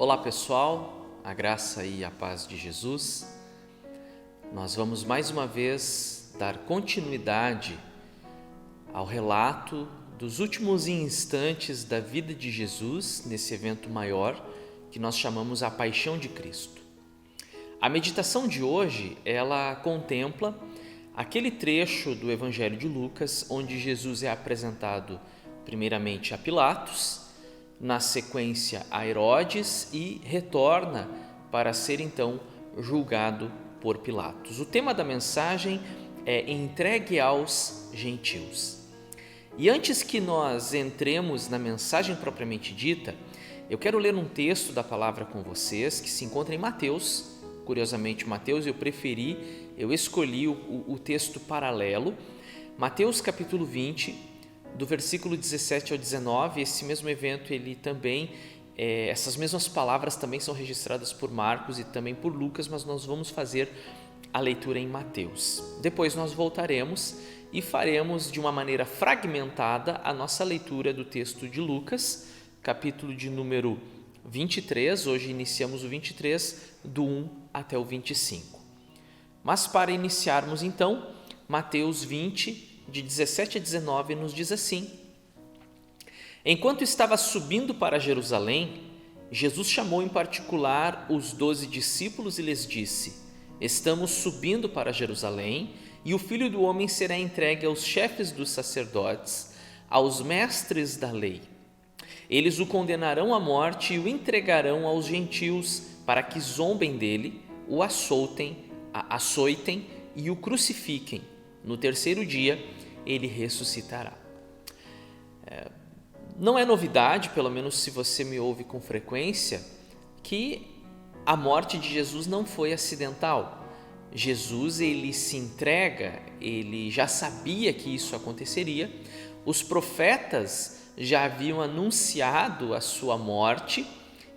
Olá pessoal, a graça e a paz de Jesus. Nós vamos mais uma vez dar continuidade ao relato dos últimos instantes da vida de Jesus nesse evento maior que nós chamamos a Paixão de Cristo. A meditação de hoje, ela contempla aquele trecho do Evangelho de Lucas onde Jesus é apresentado primeiramente a Pilatos, na sequência a Herodes e retorna para ser então julgado por Pilatos. O tema da mensagem é entregue aos gentios. E antes que nós entremos na mensagem propriamente dita, eu quero ler um texto da palavra com vocês que se encontra em Mateus. Curiosamente, Mateus eu escolhi o texto paralelo, Mateus capítulo 20, do versículo 17 ao 19. Esse mesmo evento, ele também, essas mesmas palavras também são registradas por Marcos e também por Lucas, mas nós vamos fazer a leitura em Mateus. Depois nós voltaremos e faremos de uma maneira fragmentada a nossa leitura do texto de Lucas, capítulo de número 23, hoje iniciamos o 23, do 1 até o 25. Mas para iniciarmos então, Mateus 20, de 17 a 19, nos diz assim: Enquanto estava subindo para Jerusalém, Jesus chamou em particular os 12 discípulos e lhes disse: Estamos subindo para Jerusalém, e o Filho do Homem será entregue aos chefes dos sacerdotes, aos mestres da lei. Eles o condenarão à morte e o entregarão aos gentios para que zombem dele, o açoitem e o crucifiquem. No terceiro dia, ele ressuscitará. Não é novidade, pelo menos se você me ouve com frequência, que a morte de Jesus não foi acidental. Jesus, ele se entrega, ele já sabia que isso aconteceria. Os profetas já haviam anunciado a sua morte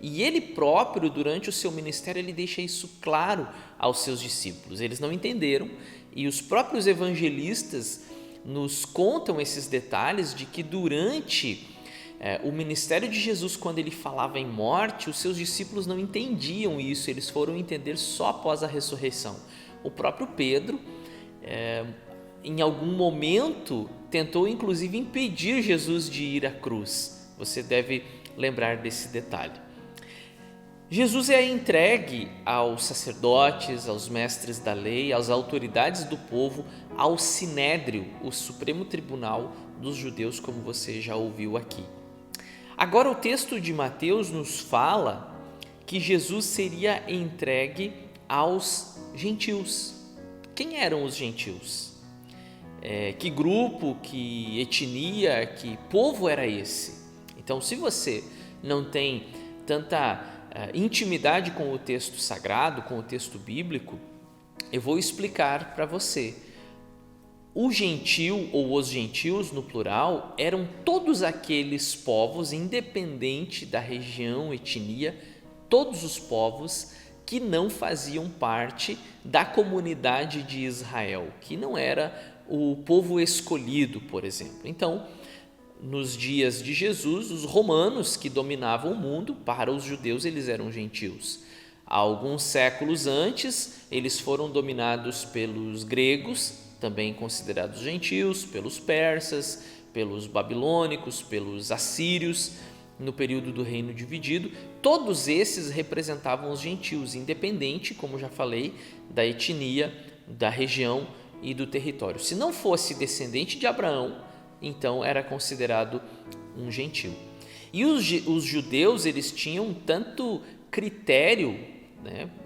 e ele próprio, durante o seu ministério, ele deixa isso claro aos seus discípulos. Eles não entenderam e os próprios evangelistas nos contam esses detalhes de que durante o ministério de Jesus, quando ele falava em morte, os seus discípulos não entendiam isso, eles foram entender só após a ressurreição. O próprio Pedro, em algum momento, tentou inclusive impedir Jesus de ir à cruz. Você deve lembrar desse detalhe. Jesus é entregue aos sacerdotes, aos mestres da lei, às autoridades do povo, ao Sinédrio, o Supremo Tribunal dos Judeus, como você já ouviu aqui. Agora o texto de Mateus nos fala que Jesus seria entregue aos gentios. Quem eram os gentios? Que grupo, que etnia, que povo era esse? Então, se você não tem tanta intimidade com o texto sagrado, com o texto bíblico, eu vou explicar para você. O gentil ou os gentios no plural eram todos aqueles povos, independente da região, etnia, todos os povos que não faziam parte da comunidade de Israel, que não era o povo escolhido, por exemplo. Então, nos dias de Jesus, os romanos que dominavam o mundo, para os judeus eles eram gentios. Há alguns séculos antes, eles foram dominados pelos gregos, também considerados gentios, pelos persas, pelos babilônicos, pelos assírios, no período do reino dividido. Todos esses representavam os gentios, independente, como já falei, da etnia, da região e do território. Se não fosse descendente de Abraão, então era considerado um gentil. E os judeus, eles tinham tanto critério,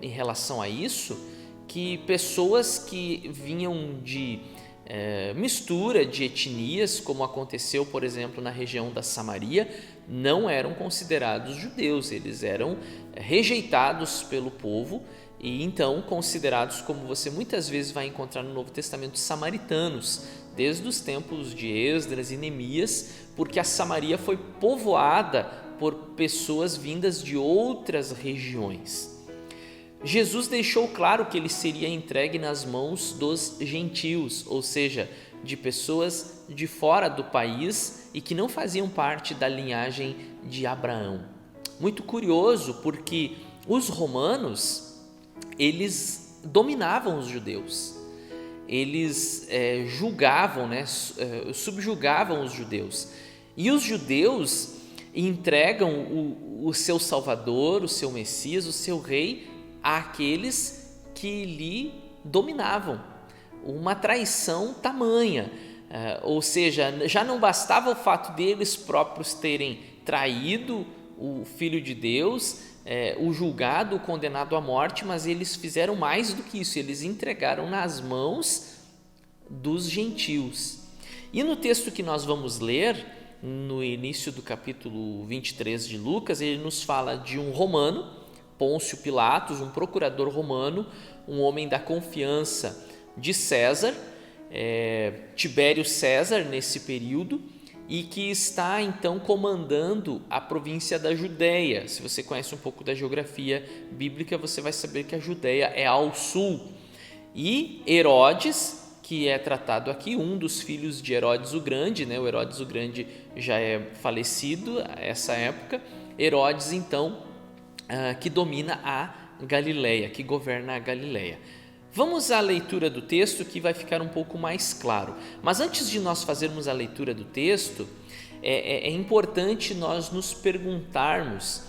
em relação a isso, que pessoas que vinham de mistura de etnias, como aconteceu, por exemplo, na região da Samaria, não eram considerados judeus, eles eram rejeitados pelo povo e então considerados, como você muitas vezes vai encontrar no Novo Testamento, samaritanos, desde os tempos de Esdras e Neemias, porque a Samaria foi povoada por pessoas vindas de outras regiões. Jesus deixou claro que ele seria entregue nas mãos dos gentios, ou seja, de pessoas de fora do país e que não faziam parte da linhagem de Abraão. muito curioso, porque os romanos, eles dominavam os judeus, eles julgavam, subjugavam os judeus, e os judeus entregam o seu Salvador, o seu Messias, o seu Rei, àqueles que lhe dominavam. Uma traição tamanha, ou seja, já não bastava o fato deles próprios terem traído o Filho de Deus, o julgado, o condenado à morte, mas eles fizeram mais do que isso, eles entregaram nas mãos dos gentios. E no texto que nós vamos ler, no início do capítulo 23 de Lucas, ele nos fala de um romano, Pôncio Pilatos, um procurador romano, um homem da confiança de César, Tibério César nesse período, e que está então comandando a província da Judéia. Se você conhece um pouco da geografia bíblica, você vai saber que a Judéia é ao sul. E Herodes, que é tratado aqui, um dos filhos de Herodes o Grande, o Herodes o Grande já é falecido a essa época, Herodes então, que domina a Galileia, que governa a Galileia. Vamos à leitura do texto, que vai ficar um pouco mais claro. Mas antes de nós fazermos a leitura do texto, é importante nós nos perguntarmos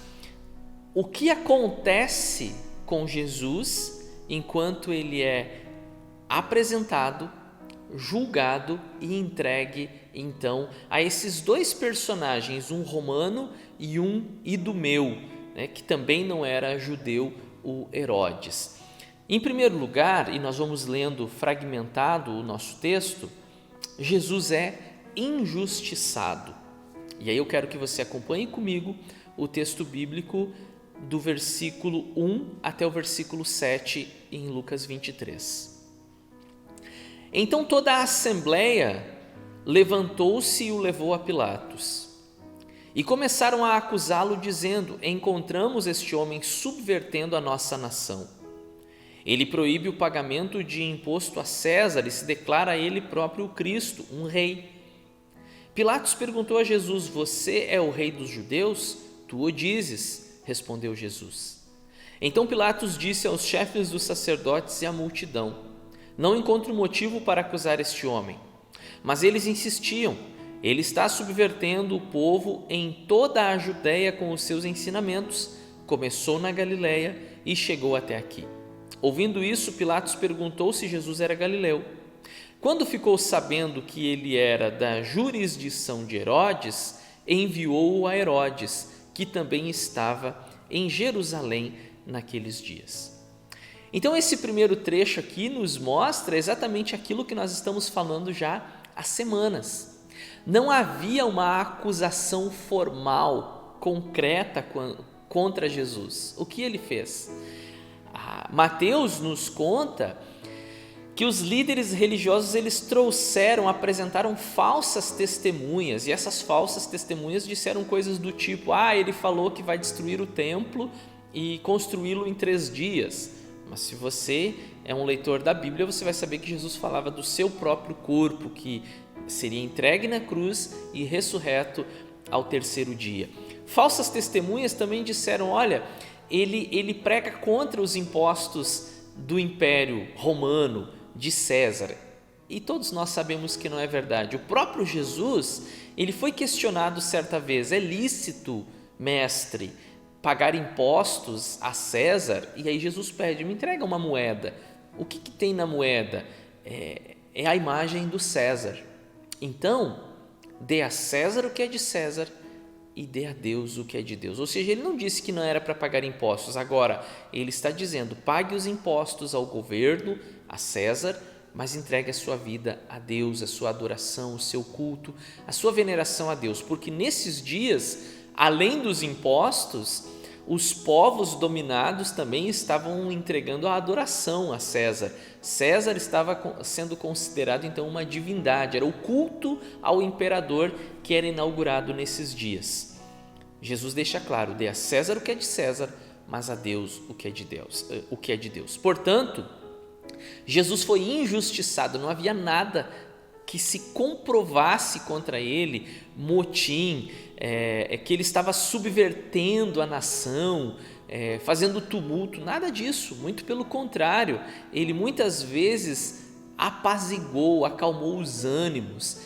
o que acontece com Jesus enquanto ele é apresentado, julgado e entregue então a esses dois personagens, um romano e um idumeu, que também não era judeu, o Herodes. Em primeiro lugar, e nós vamos lendo fragmentado o nosso texto, Jesus é injustiçado. E aí eu quero que você acompanhe comigo o texto bíblico do versículo 1 até o versículo 7 em Lucas 23. Então toda a assembleia levantou-se e o levou a Pilatos. E começaram a acusá-lo, dizendo: encontramos este homem subvertendo a nossa nação. Ele proíbe o pagamento de imposto a César e se declara ele próprio o Cristo, um rei. Pilatos perguntou a Jesus: você é o rei dos judeus? Tu o dizes, respondeu Jesus. Então Pilatos disse aos chefes dos sacerdotes e à multidão: não encontro motivo para acusar este homem. Mas eles insistiam: ele está subvertendo o povo em toda a Judéia com os seus ensinamentos. Começou na Galileia e chegou até aqui. Ouvindo isso, Pilatos perguntou se Jesus era galileu. Quando ficou sabendo que ele era da jurisdição de Herodes, enviou-o a Herodes, que também estava em Jerusalém naqueles dias. Então esse primeiro trecho aqui nos mostra exatamente aquilo que nós estamos falando já há semanas. Não havia uma acusação formal, concreta contra Jesus. O que ele fez? Mateus nos conta que os líderes religiosos eles apresentaram falsas testemunhas, e essas falsas testemunhas disseram coisas do tipo: ele falou que vai destruir o templo e construí-lo em 3 dias. Mas se você é um leitor da Bíblia, você vai saber que Jesus falava do seu próprio corpo, que seria entregue na cruz e ressurreto ao 3º dia. Falsas testemunhas também disseram: olha, ele prega contra os impostos do Império Romano, de César. E todos nós sabemos que não é verdade. O próprio Jesus, ele foi questionado certa vez: é lícito, mestre, pagar impostos a César? E aí Jesus pede: me entrega uma moeda. O que tem na moeda? É a imagem do César. Então, dê a César o que é de César e dê a Deus o que é de Deus. Ou seja, ele não disse que não era para pagar impostos. Agora, ele está dizendo: pague os impostos ao governo, a César, mas entregue a sua vida a Deus, a sua adoração, o seu culto, a sua veneração a Deus. Porque nesses dias, além dos impostos, os povos dominados também estavam entregando a adoração a César. César estava sendo considerado então uma divindade, era o culto ao imperador que era inaugurado nesses dias. Jesus deixa claro: dê a César o que é de César, mas a Deus o que é de Deus. Portanto, Jesus foi injustiçado, não havia nada que se comprovasse contra ele motim, que ele estava subvertendo a nação, fazendo tumulto, nada disso, muito pelo contrário, ele muitas vezes apaziguou, acalmou os ânimos,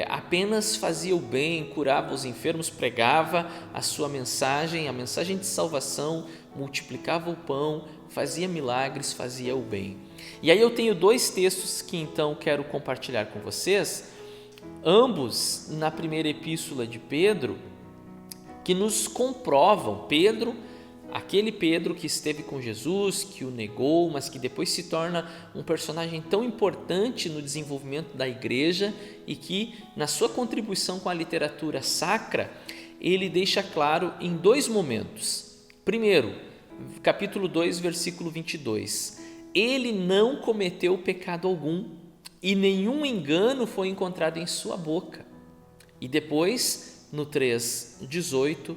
apenas fazia o bem, curava os enfermos, pregava a sua mensagem, a mensagem de salvação, multiplicava o pão, fazia milagres, fazia o bem. E aí eu tenho 2 textos que então quero compartilhar com vocês, ambos na primeira epístola de Pedro, que nos comprovam. Pedro, aquele Pedro que esteve com Jesus, que o negou, mas que depois se torna um personagem tão importante no desenvolvimento da igreja e que, na sua contribuição com a literatura sacra, ele deixa claro em 2 momentos. Primeiro, capítulo 2, versículo 22. Ele não cometeu pecado algum e nenhum engano foi encontrado em sua boca. E depois, no 3:18,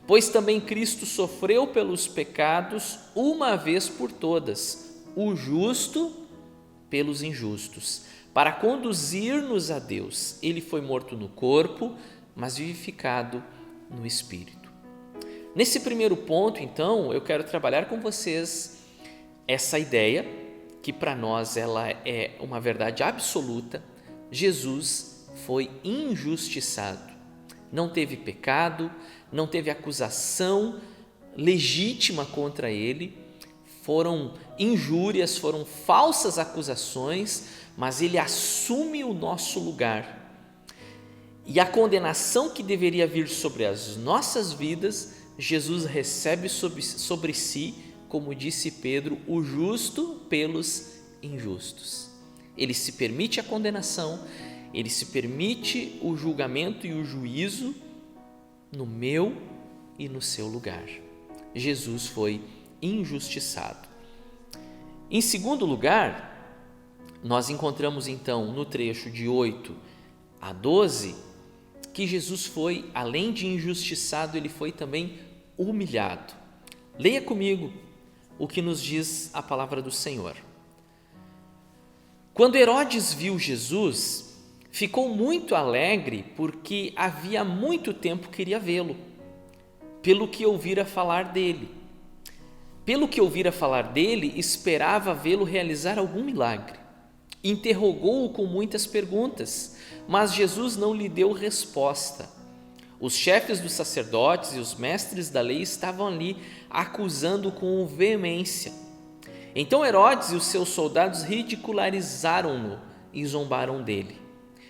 pois também Cristo sofreu pelos pecados uma vez por todas, o justo pelos injustos, para conduzir-nos a Deus. Ele foi morto no corpo, mas vivificado no espírito. Nesse primeiro ponto, então, eu quero trabalhar com vocês essa ideia, que para nós ela é uma verdade absoluta. Jesus foi injustiçado, não teve pecado, não teve acusação legítima contra ele, foram injúrias, foram falsas acusações, mas ele assume o nosso lugar. E a condenação que deveria vir sobre as nossas vidas, Jesus recebe sobre si, como disse Pedro, o justo pelos injustos. Ele se permite a condenação, ele se permite o julgamento e o juízo no meu e no seu lugar. Jesus foi injustiçado. Em segundo lugar, nós encontramos então no trecho de 8 a 12 que Jesus foi, além de injustiçado, ele foi também humilhado. Leia comigo o que nos diz a palavra do Senhor. Quando Herodes viu Jesus, ficou muito alegre porque havia muito tempo queria vê-lo, pelo que ouvira falar dele. Pelo que ouvira falar dele, esperava vê-lo realizar algum milagre. Interrogou-o com muitas perguntas, mas Jesus não lhe deu resposta. Os chefes dos sacerdotes e os mestres da lei estavam ali acusando-o com veemência. Então Herodes e os seus soldados ridicularizaram-no e zombaram dele.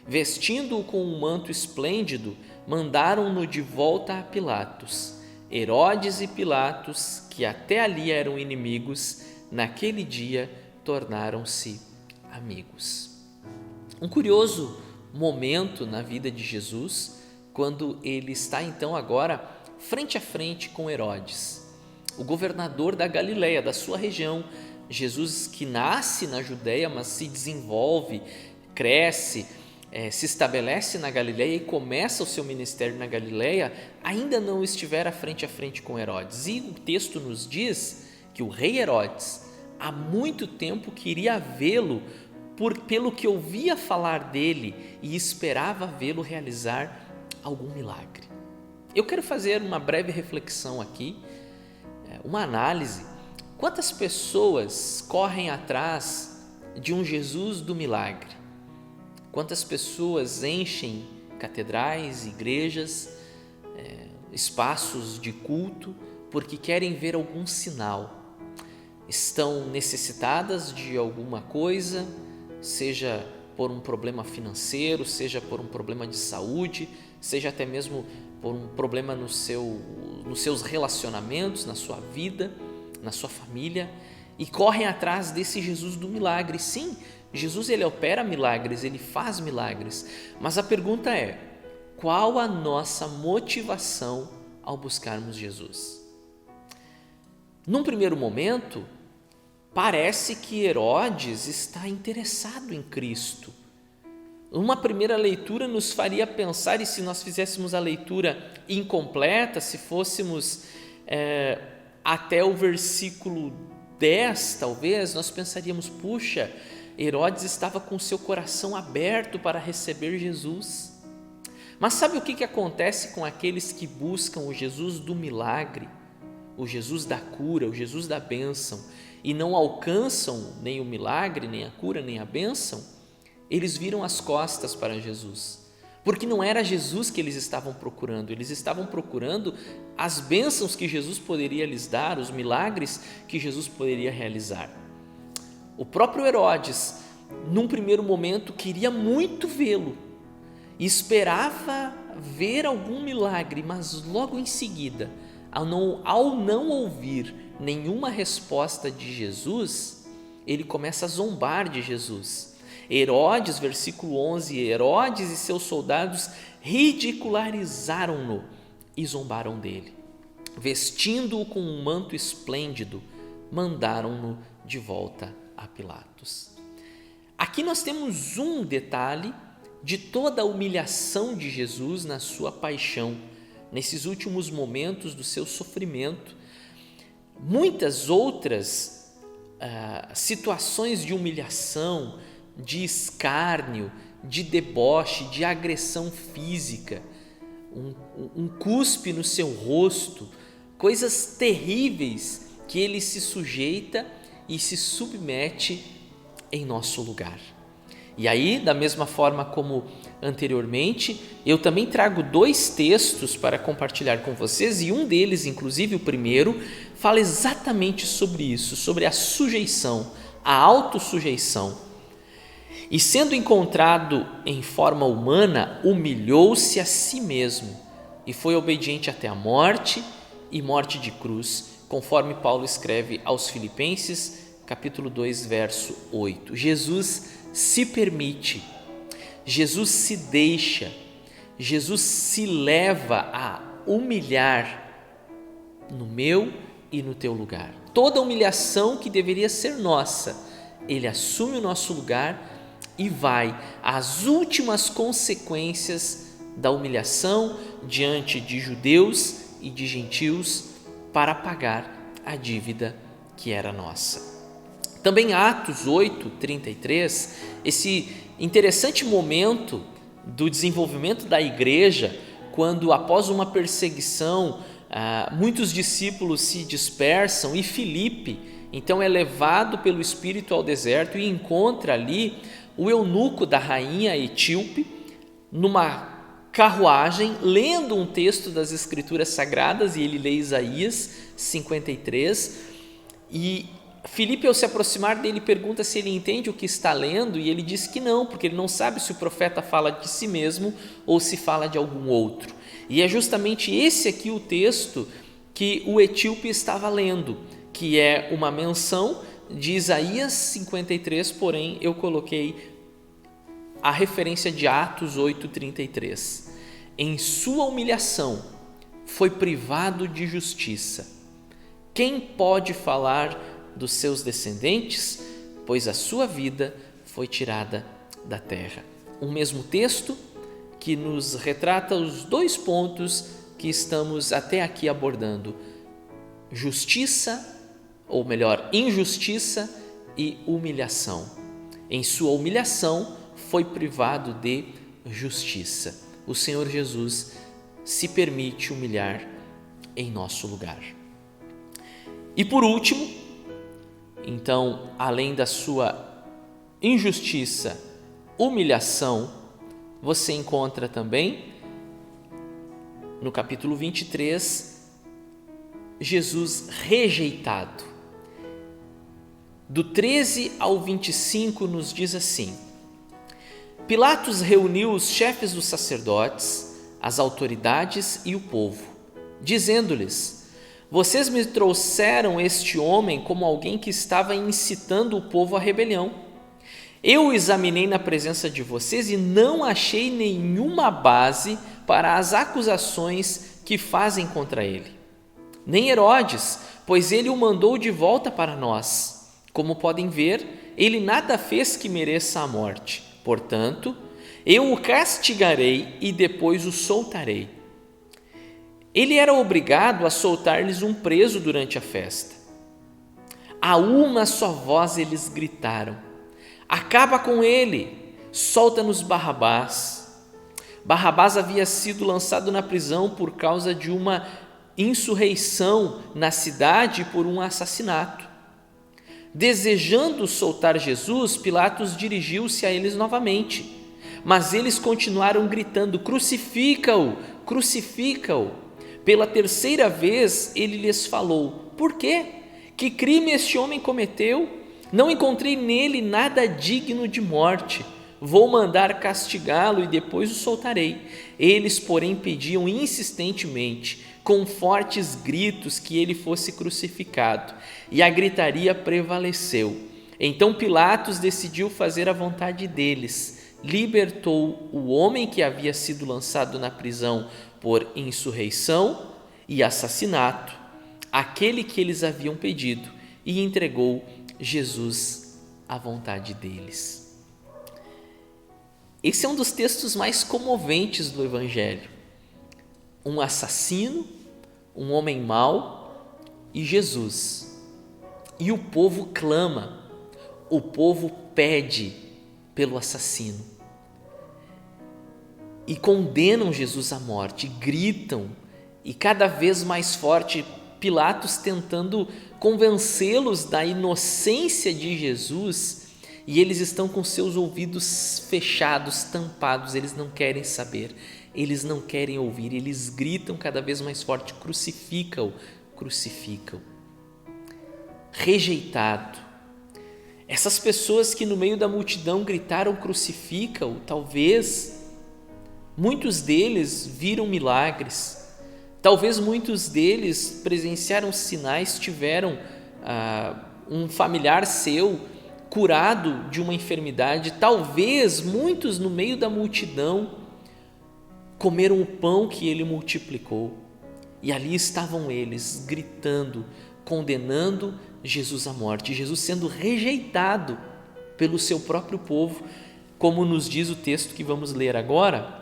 Vestindo-o com um manto esplêndido, mandaram-no de volta a Pilatos. Herodes e Pilatos, que até ali eram inimigos, naquele dia tornaram-se amigos. Um curioso momento na vida de Jesus, quando ele está então agora frente a frente com Herodes, o governador da Galileia, da sua região. Jesus, que nasce na Judéia, mas se desenvolve, cresce, se estabelece na Galileia e começa o seu ministério na Galileia, ainda não estivera frente a frente com Herodes. E o texto nos diz que o rei Herodes há muito tempo queria vê-lo pelo que ouvia falar dele e esperava vê-lo realizar algum milagre. Eu quero fazer uma breve reflexão aqui, uma análise. Quantas pessoas correm atrás de um Jesus do milagre? Quantas pessoas enchem catedrais, igrejas, espaços de culto, porque querem ver algum sinal? Estão necessitadas de alguma coisa, seja por um problema financeiro, seja por um problema de saúde, seja até mesmo por um problema nos seus relacionamentos, na sua vida, na sua família, e correm atrás desse Jesus do milagre. Sim, Jesus ele opera milagres, ele faz milagres, mas a pergunta é: qual a nossa motivação ao buscarmos Jesus? Num primeiro momento, parece que Herodes está interessado em Cristo. Uma primeira leitura nos faria pensar, e se nós fizéssemos a leitura incompleta, se fôssemos até o versículo 10, talvez, nós pensaríamos: puxa, Herodes estava com seu coração aberto para receber Jesus. Mas sabe o que acontece com aqueles que buscam o Jesus do milagre, o Jesus da cura, o Jesus da bênção, e não alcançam nem o milagre, nem a cura, nem a bênção? Eles viram as costas para Jesus, porque não era Jesus que eles estavam procurando as bênçãos que Jesus poderia lhes dar, os milagres que Jesus poderia realizar. O próprio Herodes, num primeiro momento, queria muito vê-lo, esperava ver algum milagre, mas logo em seguida, ao não ouvir nenhuma resposta de Jesus, ele começa a zombar de Jesus. Herodes, versículo 11, Herodes e seus soldados ridicularizaram-no e zombaram dele. Vestindo-o com um manto esplêndido, mandaram-no de volta a Pilatos. Aqui nós temos um detalhe de toda a humilhação de Jesus na sua paixão, nesses últimos momentos do seu sofrimento. Muitas outras situações de humilhação, de escárnio, de deboche, de agressão física, um cuspe no seu rosto, coisas terríveis que ele se sujeita e se submete em nosso lugar. E aí, da mesma forma como anteriormente, eu também trago 2 textos para compartilhar com vocês, e um deles, inclusive o primeiro, fala exatamente sobre isso, sobre a sujeição, a autossujeição. E sendo encontrado em forma humana, humilhou-se a si mesmo e foi obediente até a morte e morte de cruz, conforme Paulo escreve aos Filipenses, capítulo 2, verso 8. Jesus se permite, Jesus se deixa, Jesus se leva a humilhar no meu e no teu lugar. Toda humilhação que deveria ser nossa, ele assume o nosso lugar e vai às últimas consequências da humilhação diante de judeus e de gentios para pagar a dívida que era nossa. Também Atos 8:33, esse interessante momento do desenvolvimento da igreja, quando após uma perseguição, muitos discípulos se dispersam e Filipe, então, é levado pelo Espírito ao deserto e encontra ali o eunuco da rainha etíope numa carruagem, lendo um texto das Escrituras Sagradas, e ele lê Isaías 53, e Filipe, ao se aproximar dele, pergunta se ele entende o que está lendo, e ele diz que não, porque ele não sabe se o profeta fala de si mesmo ou se fala de algum outro. E é justamente esse aqui o texto que o etíope estava lendo, que é uma menção de Isaías 53, porém eu coloquei a referência de Atos 8:33. Em sua humilhação foi privado de justiça. Quem pode falar dos seus descendentes? Pois a sua vida foi tirada da terra. Um mesmo texto que nos retrata os 2 pontos que estamos até aqui abordando: justiça, ou melhor, injustiça e humilhação. Em sua humilhação foi privado de justiça. O Senhor Jesus se permite humilhar em nosso lugar. E por último, então, além da sua injustiça, humilhação, você encontra também no capítulo 23, Jesus rejeitado. Do 13 ao 25 nos diz assim: Pilatos reuniu os chefes dos sacerdotes, as autoridades e o povo, dizendo-lhes: vocês me trouxeram este homem como alguém que estava incitando o povo à rebelião. Eu o examinei na presença de vocês e não achei nenhuma base para as acusações que fazem contra ele. Nem Herodes, pois ele o mandou de volta para nós. Como podem ver, ele nada fez que mereça a morte. Portanto, eu o castigarei e depois o soltarei. Ele era obrigado a soltar-lhes um preso durante a festa. A uma só voz eles gritaram: acaba com ele, solta-nos Barrabás. Barrabás havia sido lançado na prisão por causa de uma insurreição na cidade por um assassinato. Desejando soltar Jesus, Pilatos dirigiu-se a eles novamente, mas eles continuaram gritando: crucifica-o, crucifica-o. Pela terceira vez ele lhes falou: por quê? Que crime este homem cometeu? Não encontrei nele nada digno de morte. Vou mandar castigá-lo e depois o soltarei. Eles, porém, pediam insistentemente, com fortes gritos, que ele fosse crucificado, e a gritaria prevaleceu. Então Pilatos decidiu fazer a vontade deles, libertou o homem que havia sido lançado na prisão por insurreição e assassinato, aquele que eles haviam pedido, e entregou Jesus à vontade deles. Esse é um dos textos mais comoventes do Evangelho. Um assassino, um homem mau e Jesus. E o povo clama, o povo pede pelo assassino. E condenam Jesus à morte, gritam, e cada vez mais forte, Pilatos tentando convencê-los da inocência de Jesus, e eles estão com seus ouvidos fechados, tampados, eles não querem saber, eles não querem ouvir, eles gritam cada vez mais forte: crucifica-o, crucifica-o. Rejeitado. Essas pessoas que no meio da multidão gritaram crucifica-o, talvez muitos deles viram milagres, talvez muitos deles presenciaram sinais, tiveram um familiar seu curado de uma enfermidade, talvez muitos no meio da multidão comeram o pão que ele multiplicou, e ali estavam eles gritando, condenando Jesus à morte, Jesus sendo rejeitado pelo seu próprio povo, como nos diz o texto que vamos ler agora,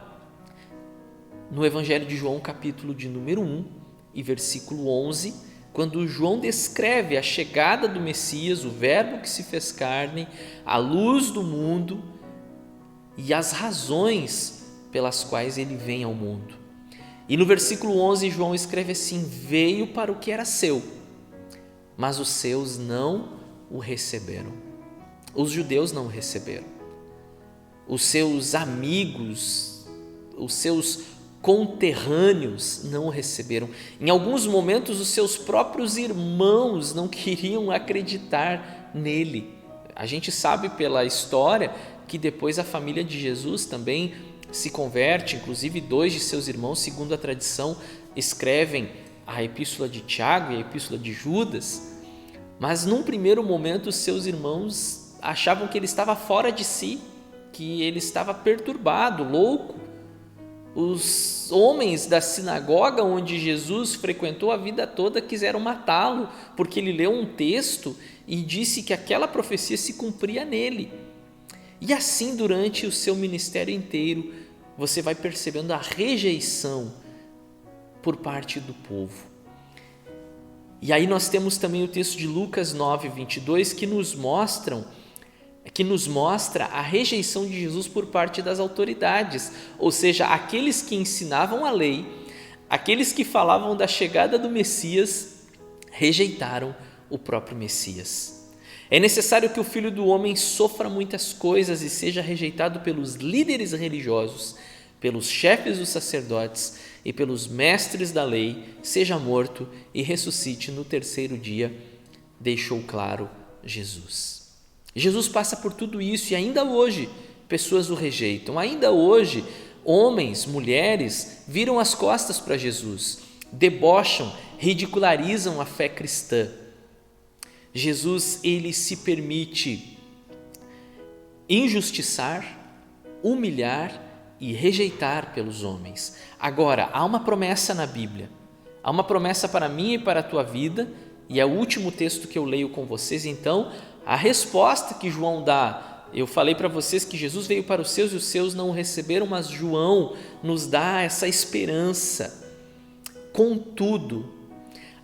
no Evangelho de João, capítulo de número 1 e versículo 11, quando João descreve a chegada do Messias, o Verbo que se fez carne, a luz do mundo e as razões pelas quais ele vem ao mundo. E no versículo 11, João escreve assim: veio para o que era seu, mas os seus não o receberam. Os judeus não o receberam. Os seus amigos, os seus conterrâneos não o receberam. Em alguns momentos, os seus próprios irmãos não queriam acreditar nele. A gente sabe pela história que depois a família de Jesus também se converte, inclusive 2 de seus irmãos, segundo a tradição, escrevem a epístola de Tiago e a epístola de Judas, mas num primeiro momento os seus irmãos achavam que ele estava fora de si, que ele estava perturbado, louco. Os homens da sinagoga onde Jesus frequentou a vida toda quiseram matá-lo, porque ele leu um texto e disse que aquela profecia se cumpria nele. E assim, durante o seu ministério inteiro, você vai percebendo a rejeição por parte do povo. E aí nós temos também o texto de Lucas 9, 22, que nos mostra a rejeição de Jesus por parte das autoridades, ou seja, aqueles que ensinavam a lei, aqueles que falavam da chegada do Messias, rejeitaram o próprio Messias. É necessário que o Filho do Homem sofra muitas coisas e seja rejeitado pelos líderes religiosos, pelos chefes dos sacerdotes e pelos mestres da lei, seja morto e ressuscite no terceiro dia, deixou claro Jesus. Jesus passa por tudo isso e ainda hoje pessoas o rejeitam. Ainda hoje, homens, mulheres viram as costas para Jesus, debocham, ridicularizam a fé cristã. Jesus, ele se permite injustiçar, humilhar e rejeitar pelos homens. Agora, há uma promessa na Bíblia, há uma promessa para mim e para a tua vida, e é o último texto que eu leio com vocês. Então, a resposta que João dá, eu falei para vocês que Jesus veio para os seus e os seus não o receberam, mas João nos dá essa esperança. Contudo,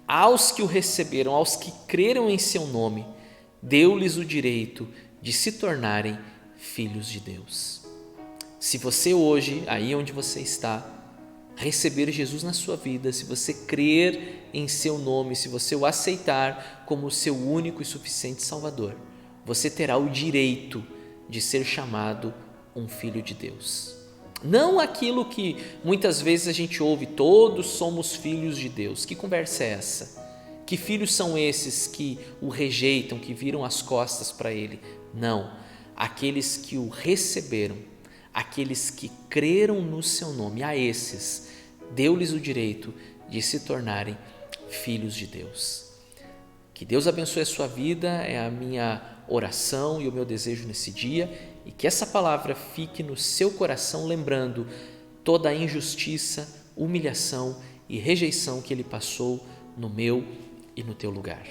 aos que o receberam, aos que creram em seu nome, deu-lhes o direito de se tornarem filhos de Deus. Se você hoje, aí onde você está, receber Jesus na sua vida, se você crer em seu nome, se você o aceitar como seu único e suficiente Salvador, você terá o direito de ser chamado um filho de Deus. Não aquilo que muitas vezes a gente ouve, todos somos filhos de Deus. Que conversa é essa? Que filhos são esses que o rejeitam, que viram as costas para ele? Não, aqueles que o receberam, aqueles que creram no seu nome, a esses deu-lhes o direito de se tornarem filhos de Deus. Que Deus abençoe a sua vida, é a minha oração e o meu desejo nesse dia, e que essa palavra fique no seu coração, lembrando toda a injustiça, humilhação e rejeição que ele passou no meu e no teu lugar.